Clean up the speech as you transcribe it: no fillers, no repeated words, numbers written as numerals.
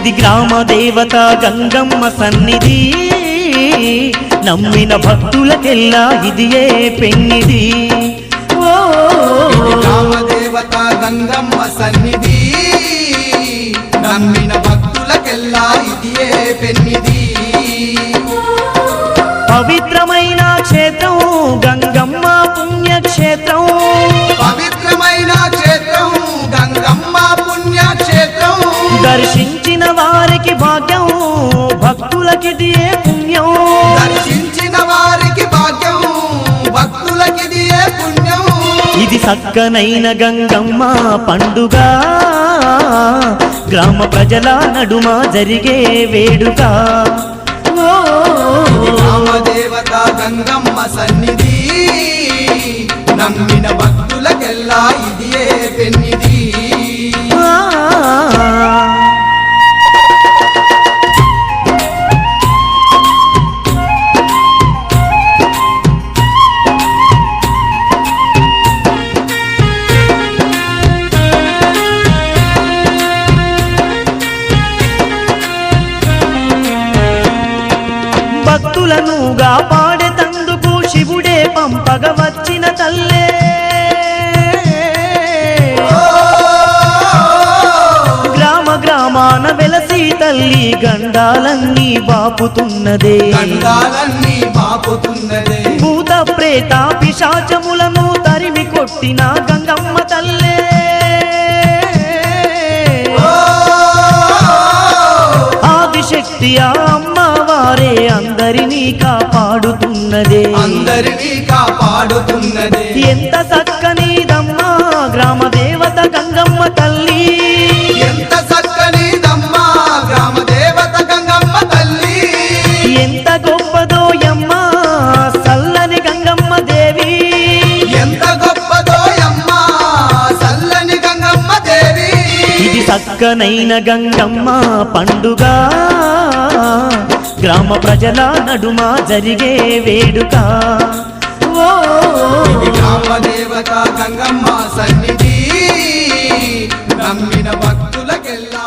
ఇది గ్రామ దేవత గంగమ్మ సన్నిధి, నమ్మిన భక్తులకెల్లా ఇదియే పెన్నిది. ఇది గ్రామ దేవత గంగమ్మ సన్నిధి, నమ్మిన భక్తులకెల్లా ఇదియే పెన్నిది. పవిత్రమైన క్షేత్రం గంగమ్మ పుణ్యక్షేత్రం, పవిత్రమైన క్షేత్రం గంగమ్మ పుణ్యక్షేత్రం. దర్శించిన వారికి భాగ్యం భక్తులకిదియే పుణ్యం, దర్శించిన వారికి భాగ్యం భక్తులకిదియే పుణ్యం. ఇది సక్కనైన గంగమ్మ పండుగ, గ్రామ ప్రజల నడుమ జరిగే వేడుక. ఇది గ్రామ దేవత గంగమ్మ సన్నిధి, నమ్మిన భక్తులకెల్లా ఇదియే పెన్నిది. భక్తులను కాపాడేతందుకు శివుడే పంపగ వచ్చిన తల్లే, గ్రామ గ్రామాన వెలసి తల్లి గండాలన్నీ బాపుతున్నదే, గండాలన్నీ బాపుతున్నదే. భూత ప్రేత పిశాచములను తరిమి కొట్టిన గంగమ్మ తల్లే, ఆదిశక్తి అమ్మవారే అందరినీ కాపాడుతున్నదే, అందరినీ కాపాడుతున్నదే. ఎంత చక్కనిదమ్మా గ్రామ దేవత గంగమ్మ తల్లి, ఎంత చక్కనిదమ్మా గ్రామ దేవత గంగమ్మ తల్లి. ఎంత గొప్పదోయమ్మా సల్లని గంగమ్మ దేవి, ఎంత గొప్పదోయమ్మా సల్లని గంగమ్మ దేవి. ఇది చక్కనైన గంగమ్మ పండుగ, గ్రామ ప్రజల నడుమ జరిగే వేడుక. ఇది గ్రామ దేవత గంగమ్మ సన్నిధి, నమ్మిన భక్తులకెల్లా